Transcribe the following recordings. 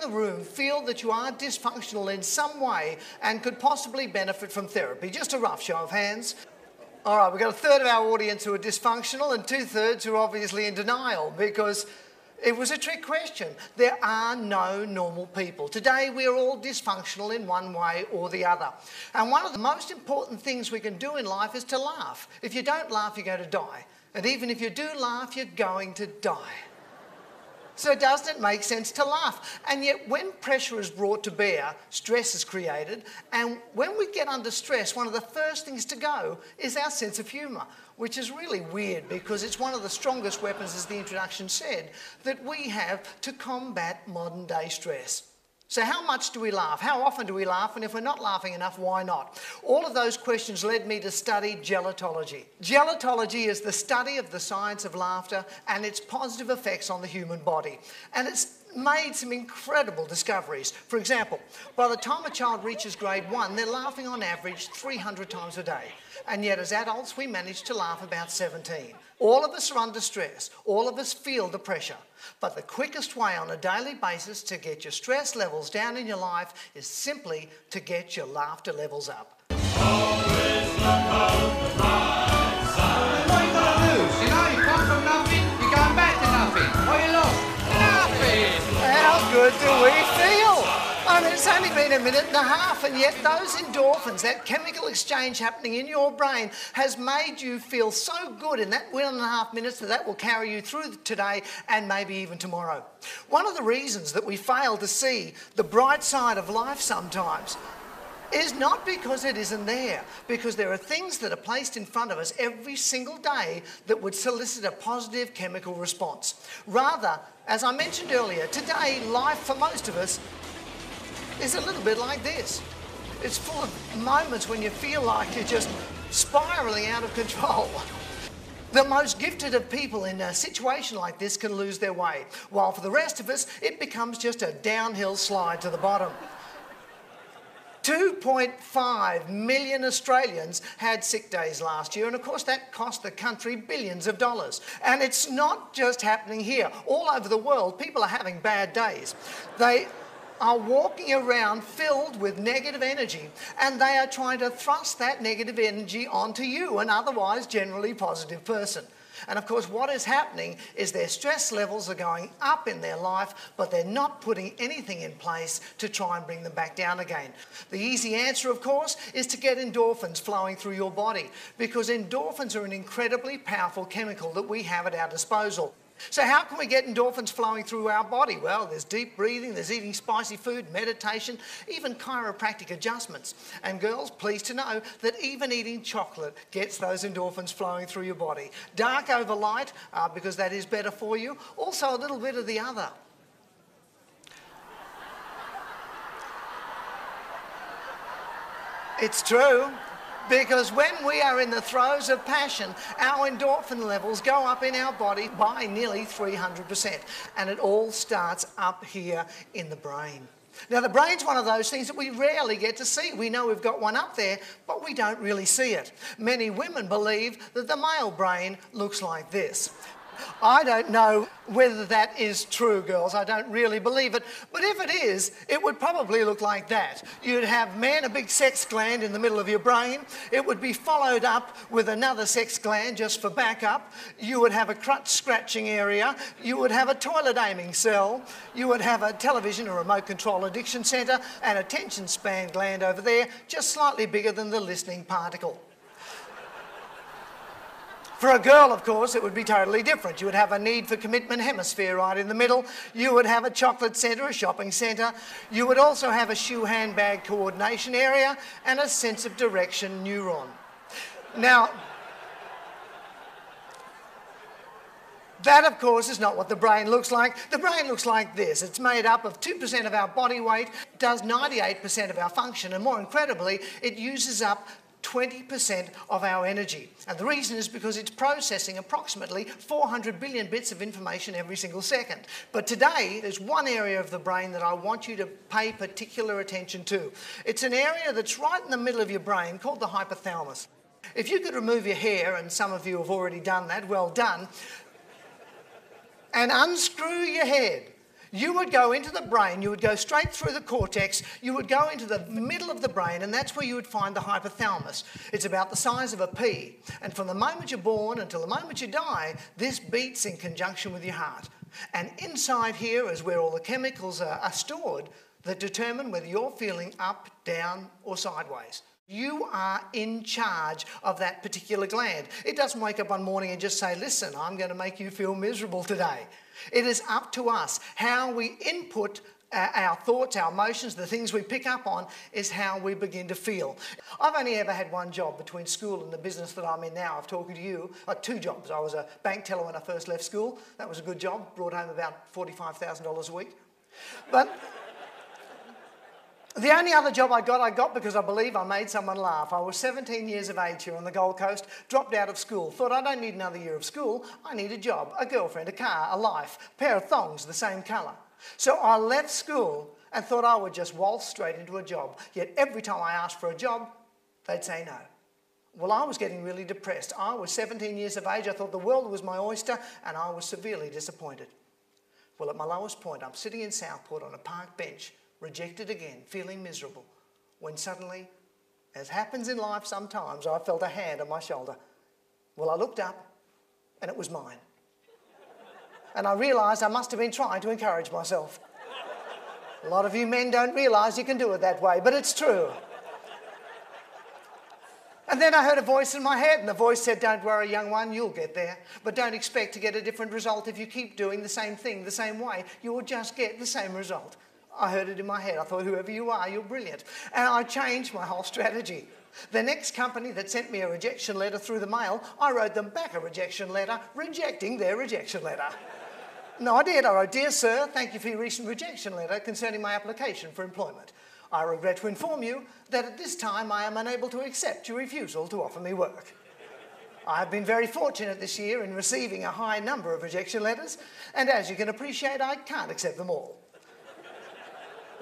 the room feel that you are dysfunctional in some way and could possibly benefit from therapy? Just a rough show of hands. All right, we've got a third of our audience who are dysfunctional and 2/3 who are obviously in denial because it was a trick question. There are no normal people. Today we are all dysfunctional in one way or the other. And one of the most important things we can do in life is to laugh. If you don't laugh, you're going to die. And even if you do laugh, you're going to die. So doesn't it make sense to laugh? And yet when pressure is brought to bear, stress is created, and when we get under stress, one of the first things to go is our sense of humour, which is really weird because it's one of the strongest weapons, as the introduction said, that we have to combat modern day stress. So how much do we laugh? How often do we laugh? And if we're not laughing enough, why not? All of those questions led me to study gelotology. Gelotology is the study of the science of laughter and its positive effects on the human body. And it's made some incredible discoveries. For example, by the time a child reaches grade 1, they're laughing on average 300 times a day. And yet as adults, we manage to laugh about 17. All of us are under stress. All of us feel the pressure. But the quickest way on a daily basis to get your stress levels down in your life is simply to get your laughter levels up. Always look on the bright side. What are you going to lose? You know, you come from nothing, you're going back to nothing. What you lost? Nothing! How good do we feel? I mean, it's only been a minute and a half, and yet those endorphins, that chemical exchange happening in your brain, has made you feel so good in that 1.5 minutes that will carry you through today and maybe even tomorrow. One of the reasons that we fail to see the bright side of life sometimes is not because it isn't there, because there are things that are placed in front of us every single day that would solicit a positive chemical response. Rather, as I mentioned earlier, today life for most of us is a little bit like this. It's full of moments when you feel like you're just spiralling out of control. The most gifted of people in a situation like this can lose their way, while for the rest of us, it becomes just a downhill slide to the bottom. 2.5 million Australians had sick days last year, and of course that cost the country billions of dollars. And it's not just happening here. All over the world, people are having bad days. They are walking around filled with negative energy, and they are trying to thrust that negative energy onto you, an otherwise generally positive person. And of course what is happening is their stress levels are going up in their life, but they're not putting anything in place to try and bring them back down again. The easy answer, of course, is to get endorphins flowing through your body, because endorphins are an incredibly powerful chemical that we have at our disposal. So how can we get endorphins flowing through our body? Well, there's deep breathing, there's eating spicy food, meditation, even chiropractic adjustments. And girls, pleased to know that even eating chocolate gets those endorphins flowing through your body. Dark over light, because that is better for you. Also a little bit of the other. It's true. Because when we are in the throes of passion, our endorphin levels go up in our body by nearly 300%. And it all starts up here in the brain. Now, the brain's one of those things that we rarely get to see. We know we've got one up there, but we don't really see it. Many women believe that the male brain looks like this. I don't know whether that is true, girls. I don't really believe it. But if it is, it would probably look like that. You'd have, man, a big sex gland in the middle of your brain. It would be followed up with another sex gland just for backup. You would have a crutch scratching area. You would have a toilet aiming cell. You would have a television or remote control addiction centre and a attention span gland over there, just slightly bigger than the listening particle. For a girl, of course, it would be totally different. You would have a need for commitment hemisphere right in the middle. You would have a chocolate centre, a shopping centre. You would also have a shoe-handbag coordination area and a sense of direction neuron. Now, that, of course, is not what the brain looks like. The brain looks like this. It's made up of 2% of our body weight, does 98% of our function, and more incredibly, it uses up 20% of our energy. And the reason is because it's processing approximately 400 billion bits of information every single second. But today, there's one area of the brain that I want you to pay particular attention to. It's an area that's right in the middle of your brain called the hypothalamus. If you could remove your hair, and some of you have already done that, well done, and unscrew your head, You would go into the brain, you would go straight through the cortex, you would go into the middle of the brain, and that's where you would find the hypothalamus. It's about the size of a pea. And from the moment you're born until the moment you die, this beats in conjunction with your heart. And inside here is where all the chemicals are stored that determine whether you're feeling up, down, or sideways. You are in charge of that particular gland. It doesn't wake up one morning and just say, listen, I'm going to make you feel miserable today. It is up to us. How we input our thoughts, our emotions, the things we pick up on is how we begin to feel. I've only ever had one job between school and the business that I'm in now. I've talking to you, two jobs. I was a bank teller when I first left school. That was a good job, brought home about $45,000 a week. But the only other job I got because I believe I made someone laugh. I was 17 years of age here on the Gold Coast, dropped out of school, thought I don't need another year of school, I need a job, a girlfriend, a car, a life, a pair of thongs the same colour. So I left school and thought I would just waltz straight into a job. Yet every time I asked for a job, they'd say no. Well, I was getting really depressed. I was 17 years of age, I thought the world was my oyster, and I was severely disappointed. Well, at my lowest point, I'm sitting in Southport on a park bench, rejected again, feeling miserable, when suddenly, as happens in life sometimes, I felt a hand on my shoulder. Well, I looked up, and it was mine. And I realised I must have been trying to encourage myself. A lot of you men don't realise you can do it that way, but it's true. And then I heard a voice in my head, and the voice said, don't worry, young one, you'll get there. But don't expect to get a different result if you keep doing the same thing the same way. You will just get the same result. I heard it in my head. I thought, whoever you are, you're brilliant. And I changed my whole strategy. The next company that sent me a rejection letter through the mail, I wrote them back a rejection letter, rejecting their rejection letter. No, I did. I wrote, dear sir, thank you for your recent rejection letter concerning my application for employment. I regret to inform you that at this time I am unable to accept your refusal to offer me work. I have been very fortunate this year in receiving a high number of rejection letters, and as you can appreciate, I can't accept them all.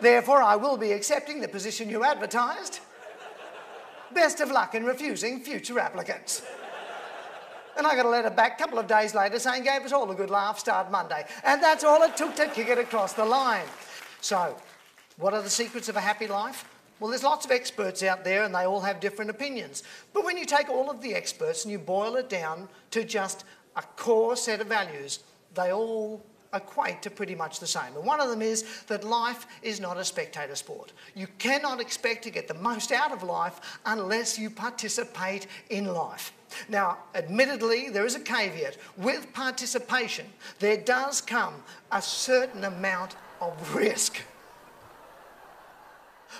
Therefore, I will be accepting the position you advertised. Best of luck in refusing future applicants. And I got a letter back a couple of days later saying, gave us all a good laugh, start Monday. And that's all it took to kick it across the line. So, what are the secrets of a happy life? Well, there's lots of experts out there and they all have different opinions. But when you take all of the experts and you boil it down to just a core set of values, they all equate to pretty much the same. And one of them is that life is not a spectator sport. You cannot expect to get the most out of life unless you participate in life. Now, admittedly, there is a caveat. With participation, there does come a certain amount of risk.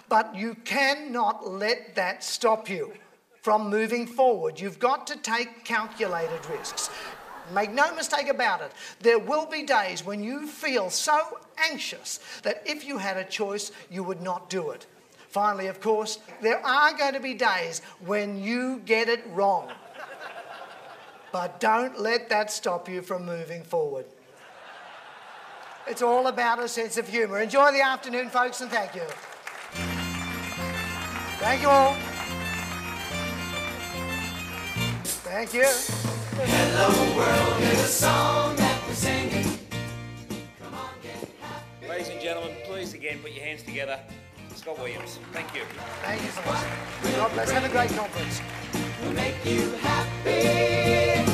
But you cannot let that stop you from moving forward. You've got to take calculated risks. Make no mistake about it, there will be days when you feel so anxious that if you had a choice, you would not do it. Finally, of course, there are going to be days when you get it wrong. But don't let that stop you from moving forward. It's all about a sense of humour. Enjoy the afternoon, folks, and thank you. Thank you all. Thank you. Hello world is a song that we're singing. Come on, get happy. Ladies and gentlemen, please again put your hands together. Scott Williams. Thank you. Thank you so much. God bless. Have a great conference. We'll make you happy.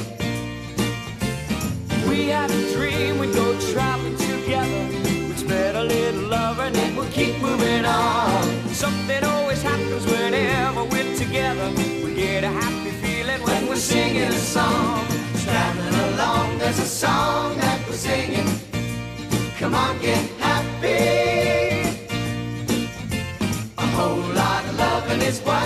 We had a dream we'd go traveling together. We'd spread a little love and then we'll keep moving on. Something always happens whenever we're together. We get a happy feeling when we're singing a song. Traveling along, there's a song that we're singing. Come on, get happy. A whole lot of loving is what